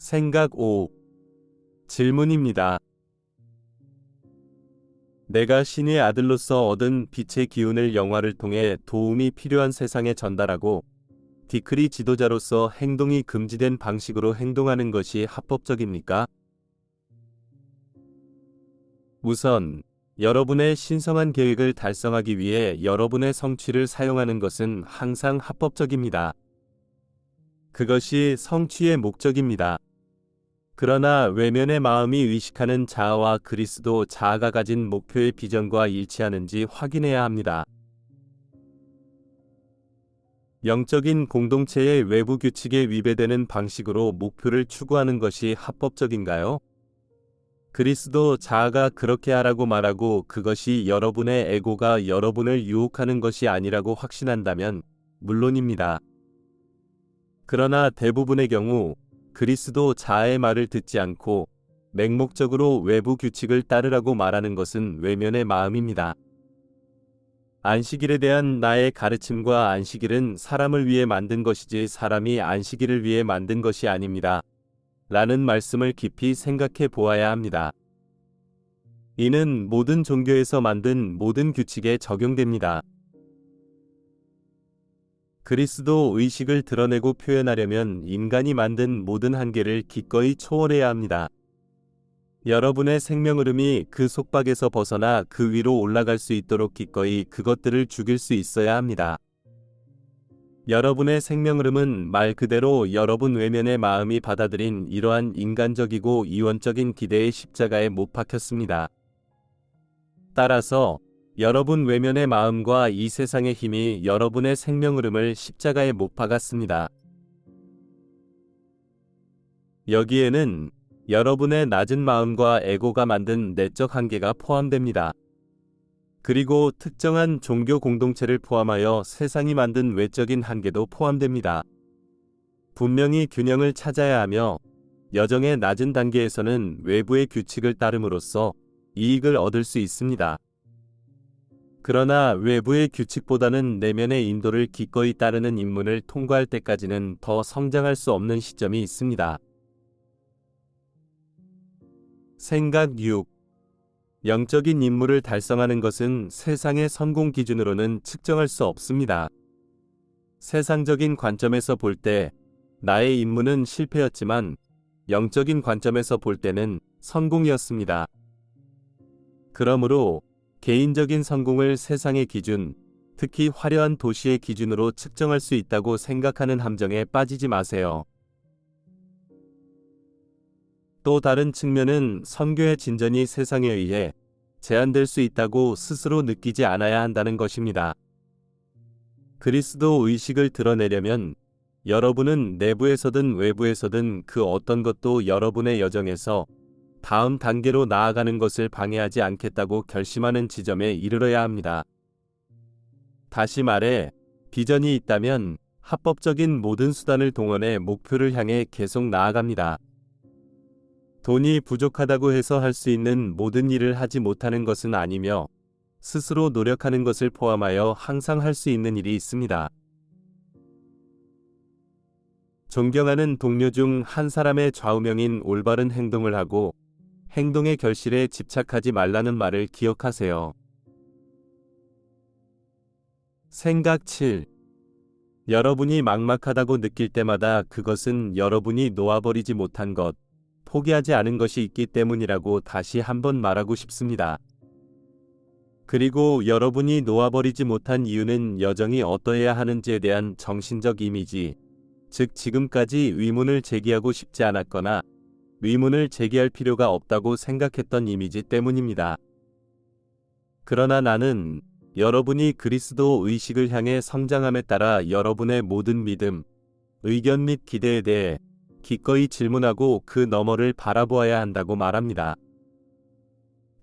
생각 5. 질문입니다. 내가 신의 아들로서 얻은 빛의 기운을 영화를 통해 도움이 필요한 세상에 전달하고 디크리 지도자로서 행동이 금지된 방식으로 행동하는 것이 합법적입니까? 우선, 여러분의 신성한 계획을 달성하기 위해 여러분의 성취를 사용하는 것은 항상 합법적입니다. 그것이 성취의 목적입니다. 그러나 외면의 마음이 의식하는 자아와 그리스도 자아가 가진 목표의 비전과 일치하는지 확인해야 합니다. 영적인 공동체의 외부 규칙에 위배되는 방식으로 목표를 추구하는 것이 합법적인가요? 그리스도 자아가 그렇게 하라고 말하고 그것이 여러분의 에고가 여러분을 유혹하는 것이 아니라고 확신한다면 물론입니다. 그러나 대부분의 경우 그리스도 자아의 말을 듣지 않고 맹목적으로 외부 규칙을 따르라고 말하는 것은 외면의 마음입니다. 안식일에 대한 나의 가르침과 안식일은 사람을 위해 만든 것이지 사람이 안식일을 위해 만든 것이 아닙니다. 라는 말씀을 깊이 생각해 보아야 합니다. 이는 모든 종교에서 만든 모든 규칙에 적용됩니다. 그리스도 의식을 드러내고 표현하려면 인간이 만든 모든 한계를 기꺼이 초월해야 합니다. 여러분의 생명 흐름이 그 속박에서 벗어나 그 위로 올라갈 수 있도록 기꺼이 그것들을 죽일 수 있어야 합니다. 여러분의 생명 흐름은 말 그대로 여러분 외면의 마음이 받아들인 이러한 인간적이고 이원적인 기대의 십자가에 못 박혔습니다. 따라서 여러분 외면의 마음과 이 세상의 힘이 여러분의 생명 흐름을 십자가에 못 박았습니다. 여기에는 여러분의 낮은 마음과 에고가 만든 내적 한계가 포함됩니다. 그리고 특정한 종교 공동체를 포함하여 세상이 만든 외적인 한계도 포함됩니다. 분명히 균형을 찾아야 하며 여정의 낮은 단계에서는 외부의 규칙을 따름으로써 이익을 얻을 수 있습니다. 그러나 외부의 규칙보다는 내면의 인도를 기꺼이 따르는 입문을 통과할 때까지는 더 성장할 수 없는 시점이 있습니다. 생각 6. 영적인 임무를 달성하는 것은 세상의 성공 기준으로는 측정할 수 없습니다. 세상적인 관점에서 볼 때 나의 임무는 실패였지만 영적인 관점에서 볼 때는 성공이었습니다. 그러므로 개인적인 성공을 세상의 기준, 특히 화려한 도시의 기준으로 측정할 수 있다고 생각하는 함정에 빠지지 마세요. 또 다른 측면은 선교의 진전이 세상에 의해 제한될 수 있다고 스스로 느끼지 않아야 한다는 것입니다. 그리스도 의식을 드러내려면 여러분은 내부에서든 외부에서든 그 어떤 것도 여러분의 여정에서 다음 단계로 나아가는 것을 방해하지 않겠다고 결심하는 지점에 이르러야 합니다. 다시 말해, 비전이 있다면 합법적인 모든 수단을 동원해 목표를 향해 계속 나아갑니다. 돈이 부족하다고 해서 할 수 있는 모든 일을 하지 못하는 것은 아니며 스스로 노력하는 것을 포함하여 항상 할 수 있는 일이 있습니다. 존경하는 동료 중 한 사람의 좌우명인 올바른 행동을 하고 행동의 결실에 집착하지 말라는 말을 기억하세요. 생각 7. 여러분이 막막하다고 느낄 때마다 그것은 여러분이 놓아버리지 못한 것, 포기하지 않은 것이 있기 때문이라고 다시 한번 말하고 싶습니다. 그리고 여러분이 놓아버리지 못한 이유는 여정이 어떠해야 하는지에 대한 정신적 이미지, 즉 지금까지 의문을 제기하고 싶지 않았거나 의문을 제기할 필요가 없다고 생각했던 이미지 때문입니다. 그러나 나는 여러분이 그리스도 의식을 향해 성장함에 따라 여러분의 모든 믿음, 의견 및 기대에 대해 기꺼이 질문하고 그 너머를 바라보아야 한다고 말합니다.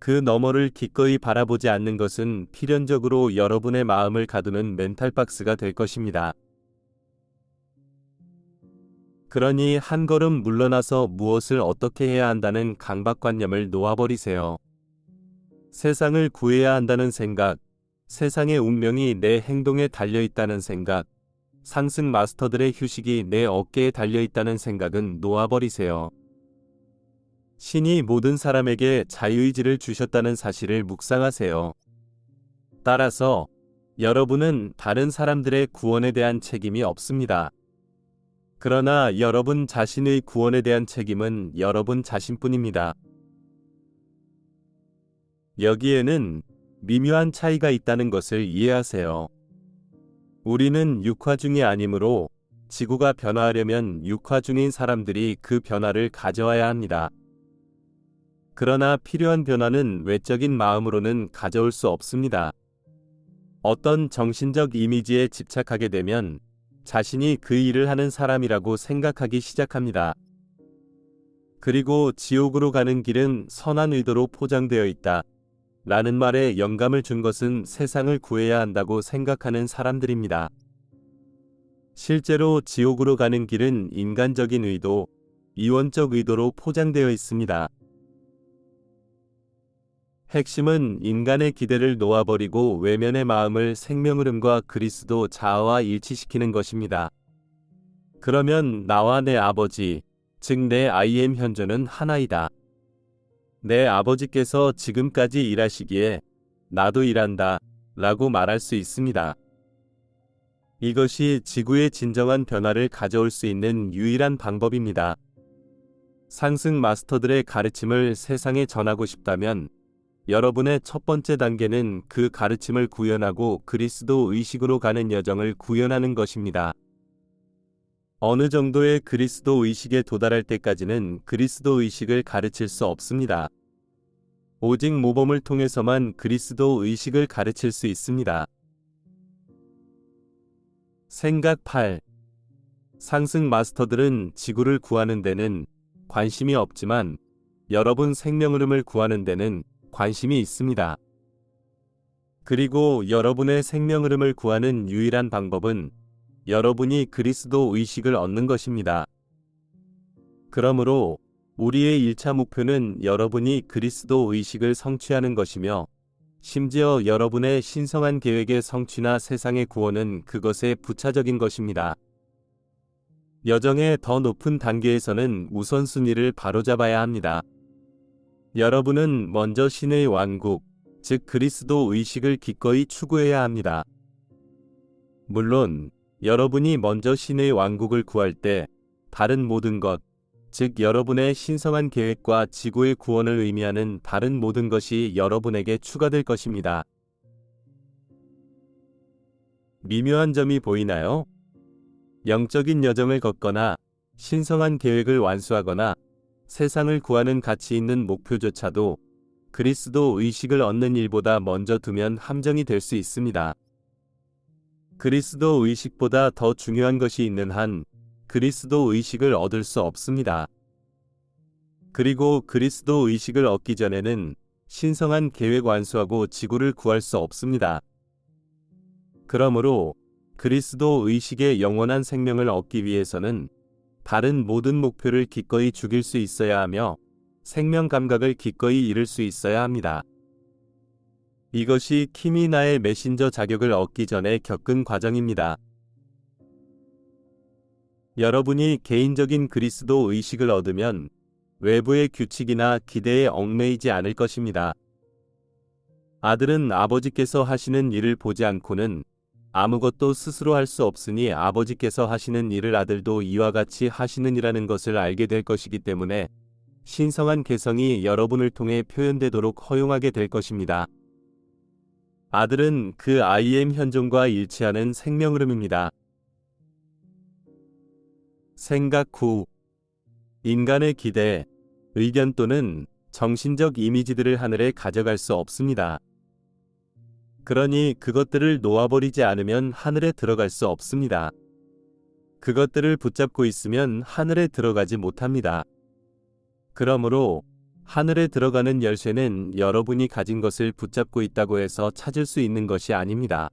그 너머를 기꺼이 바라보지 않는 것은 필연적으로 여러분의 마음을 가두는 멘탈박스가 될 것입니다. 그러니 한 걸음 물러나서 무엇을 어떻게 해야 한다는 강박관념을 놓아버리세요. 세상을 구해야 한다는 생각, 세상의 운명이 내 행동에 달려있다는 생각, 상승 마스터들의 휴식이 내 어깨에 달려있다는 생각은 놓아버리세요. 신이 모든 사람에게 자유의지를 주셨다는 사실을 묵상하세요. 따라서 여러분은 다른 사람들의 구원에 대한 책임이 없습니다. 그러나 여러분 자신의 구원에 대한 책임은 여러분 자신뿐입니다. 여기에는 미묘한 차이가 있다는 것을 이해하세요. 우리는 육화 중이 아니므로 지구가 변화하려면 육화 중인 사람들이 그 변화를 가져와야 합니다. 그러나 필요한 변화는 외적인 마음으로는 가져올 수 없습니다. 어떤 정신적 이미지에 집착하게 되면 자신이 그 일을 하는 사람이라고 생각하기 시작합니다. 그리고 지옥으로 가는 길은 선한 의도로 포장되어 있다. 라는 말에 영감을 준 것은 세상을 구해야 한다고 생각하는 사람들입니다. 실제로 지옥으로 가는 길은 인간적인 의도, 이원적 의도로 포장되어 있습니다. 핵심은 인간의 기대를 놓아버리고 외면의 마음을 생명 흐름과 그리스도 자아와 일치시키는 것입니다. 그러면 나와 내 아버지, 즉 내 I am 현존은 하나이다. 내 아버지께서 지금까지 일하시기에 나도 일한다 라고 말할 수 있습니다. 이것이 지구의 진정한 변화를 가져올 수 있는 유일한 방법입니다. 상승 마스터들의 가르침을 세상에 전하고 싶다면 여러분의 첫 번째 단계는 그 가르침을 구현하고 그리스도 의식으로 가는 여정을 구현하는 것입니다. 어느 정도의 그리스도 의식에 도달할 때까지는 그리스도 의식을 가르칠 수 없습니다. 오직 모범을 통해서만 그리스도 의식을 가르칠 수 있습니다. 생각 8. 상승 마스터들은 지구를 구하는 데는 관심이 없지만 여러분 생명 흐름을 구하는 데는 관심이 있습니다. 그리고 여러분의 생명 흐름을 구하는 유일한 방법은 여러분이 그리스도 의식을 얻는 것입니다. 그러므로 우리의 1차 목표는 여러분이 그리스도 의식을 성취하는 것이며 심지어 여러분의 신성한 계획의 성취나 세상의 구원은 그것의 부차적인 것입니다. 여정의 더 높은 단계에서는 우선순위를 바로잡아야 합니다. 여러분은 먼저 신의 왕국, 즉 그리스도 의식을 기꺼이 추구해야 합니다. 물론 여러분이 먼저 신의 왕국을 구할 때 다른 모든 것, 즉 여러분의 신성한 계획과 지구의 구원을 의미하는 다른 모든 것이 여러분에게 추가될 것입니다. 미묘한 점이 보이나요? 영적인 여정을 걷거나 신성한 계획을 완수하거나 세상을 구하는 가치 있는 목표조차도 그리스도 의식을 얻는 일보다 먼저 두면 함정이 될 수 있습니다. 그리스도 의식보다 더 중요한 것이 있는 한 그리스도 의식을 얻을 수 없습니다. 그리고 그리스도 의식을 얻기 전에는 신성한 계획 완수하고 지구를 구할 수 없습니다. 그러므로 그리스도 의식의 영원한 생명을 얻기 위해서는 다른 모든 목표를 기꺼이 죽일 수 있어야 하며 생명 감각을 기꺼이 잃을 수 있어야 합니다. 이것이 킴이 나의 메신저 자격을 얻기 전에 겪은 과정입니다. 여러분이 개인적인 그리스도 의식을 얻으면 외부의 규칙이나 기대에 얽매이지 않을 것입니다. 아들은 아버지께서 하시는 일을 보지 않고는 아무것도 스스로 할 수 없으니 아버지께서 하시는 일을 아들도 이와 같이 하시느니라는 것을 알게 될 것이기 때문에 신성한 개성이 여러분을 통해 표현되도록 허용하게 될 것입니다. 아들은 그 I am 현존과 일치하는 생명 흐름입니다. 생각 9. 인간의 기대, 의견 또는 정신적 이미지들을 하늘에 가져갈 수 없습니다. 그러니 그것들을 놓아버리지 않으면 하늘에 들어갈 수 없습니다. 그것들을 붙잡고 있으면 하늘에 들어가지 못합니다. 그러므로 하늘에 들어가는 열쇠는 여러분이 가진 것을 붙잡고 있다고 해서 찾을 수 있는 것이 아닙니다.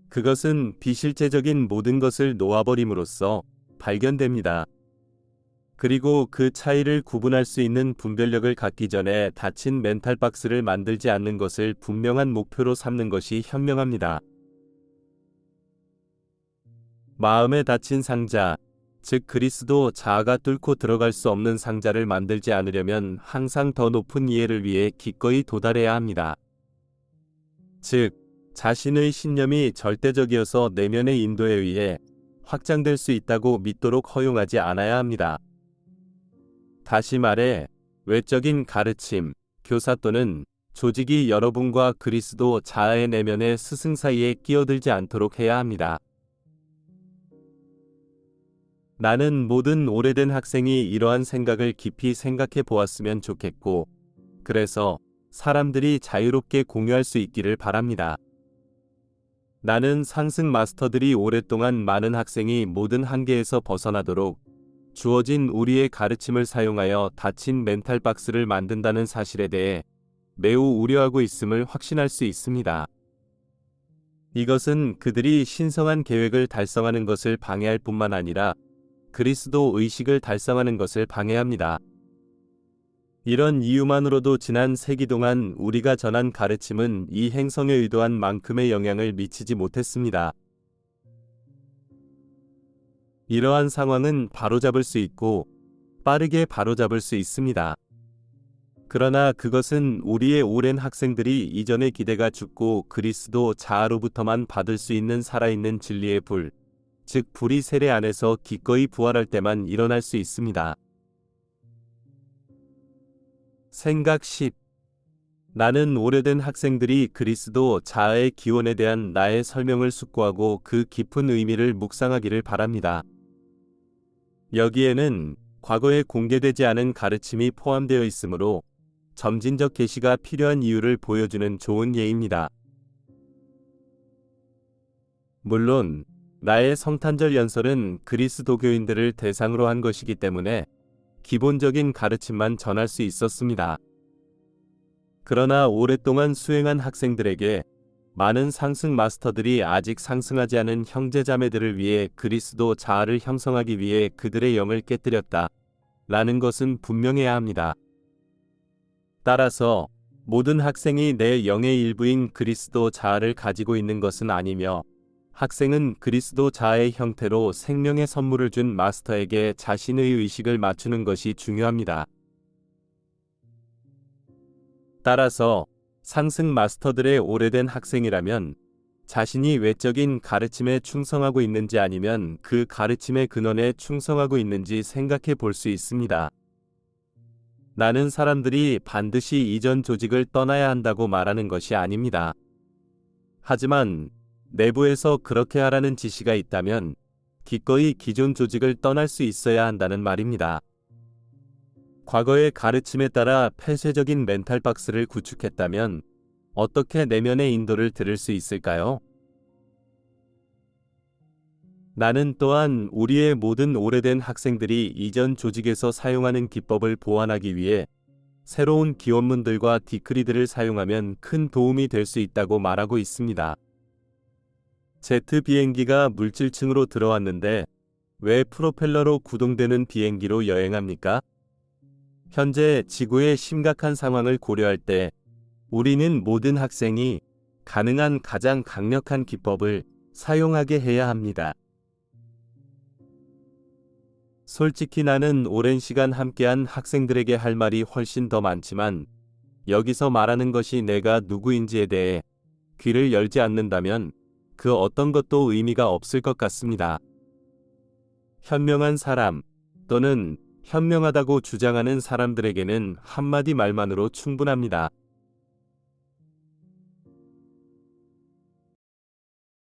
그것은 비실제적인 모든 것을 놓아버림으로써 발견됩니다. 그리고 그 차이를 구분할 수 있는 분별력을 갖기 전에 닫힌 멘탈 박스를 만들지 않는 것을 분명한 목표로 삼는 것이 현명합니다. 마음에 닫힌 상자, 즉 그리스도 자아가 뚫고 들어갈 수 없는 상자를 만들지 않으려면 항상 더 높은 이해를 위해 기꺼이 도달해야 합니다. 즉, 자신의 신념이 절대적이어서 내면의 인도에 의해 확장될 수 있다고 믿도록 허용하지 않아야 합니다. 다시 말해, 외적인 가르침, 교사 또는 조직이 여러분과 그리스도 자아의 내면의 스승 사이에 끼어들지 않도록 해야 합니다. 나는 모든 오래된 학생이 이러한 생각을 깊이 생각해 보았으면 좋겠고, 그래서 사람들이 자유롭게 공유할 수 있기를 바랍니다. 나는 상승 마스터들이 오랫동안 많은 학생이 모든 한계에서 벗어나도록 주어진 우리의 가르침을 사용하여 닫힌 멘탈 박스를 만든다는 사실에 대해 매우 우려하고 있음을 확신할 수 있습니다. 이것은 그들이 신성한 계획을 달성하는 것을 방해할 뿐만 아니라 그리스도 의식을 달성하는 것을 방해합니다. 이런 이유만으로도 지난 세기 동안 우리가 전한 가르침은 이 행성에 의도한 만큼의 영향을 미치지 못했습니다. 이러한 상황은 바로잡을 수 있고 빠르게 바로잡을 수 있습니다. 그러나 그것은 우리의 오랜 학생들이 이전의 기대가 죽고 그리스도 자아로부터만 받을 수 있는 살아있는 진리의 불, 즉 불이 세례 안에서 기꺼이 부활할 때만 일어날 수 있습니다. 생각 10. 나는 오래된 학생들이 그리스도 자아의 기원에 대한 나의 설명을 숙고하고 그 깊은 의미를 묵상하기를 바랍니다. 여기에는 과거에 공개되지 않은 가르침이 포함되어 있으므로 점진적 계시가 필요한 이유를 보여주는 좋은 예입니다. 물론 나의 성탄절 연설은 그리스도교인들을 대상으로 한 것이기 때문에 기본적인 가르침만 전할 수 있었습니다. 그러나 오랫동안 수행한 학생들에게 많은 상승 마스터들이 아직 상승하지 않은 형제자매들을 위해 그리스도 자아를 형성하기 위해 그들의 영을 깨뜨렸다 라는 것은 분명해야 합니다. 따라서 모든 학생이 내 영의 일부인 그리스도 자아를 가지고 있는 것은 아니며 학생은 그리스도 자아의 형태로 생명의 선물을 준 마스터에게 자신의 의식을 맞추는 것이 중요합니다. 따라서 상승 마스터들의 오래된 학생이라면 자신이 외적인 가르침에 충성하고 있는지 아니면 그 가르침의 근원에 충성하고 있는지 생각해 볼 수 있습니다. 나는 사람들이 반드시 이전 조직을 떠나야 한다고 말하는 것이 아닙니다. 하지만 내부에서 그렇게 하라는 지시가 있다면 기꺼이 기존 조직을 떠날 수 있어야 한다는 말입니다. 과거의 가르침에 따라 폐쇄적인 멘탈 박스를 구축했다면 어떻게 내면의 인도를 들을 수 있을까요? 나는 또한 우리의 모든 오래된 학생들이 이전 조직에서 사용하는 기법을 보완하기 위해 새로운 기원문들과 디크리들을 사용하면 큰 도움이 될 수 있다고 말하고 있습니다. 제트 비행기가 물질층으로 들어왔는데 왜 프로펠러로 구동되는 비행기로 여행합니까? 현재 지구의 심각한 상황을 고려할 때 우리는 모든 학생이 가능한 가장 강력한 기법을 사용하게 해야 합니다. 솔직히 나는 오랜 시간 함께한 학생들에게 할 말이 훨씬 더 많지만 여기서 말하는 것이 내가 누구인지에 대해 귀를 열지 않는다면 그 어떤 것도 의미가 없을 것 같습니다. 현명한 사람 또는 현명하다고 주장하는 사람들에게는 한마디 말만으로 충분합니다.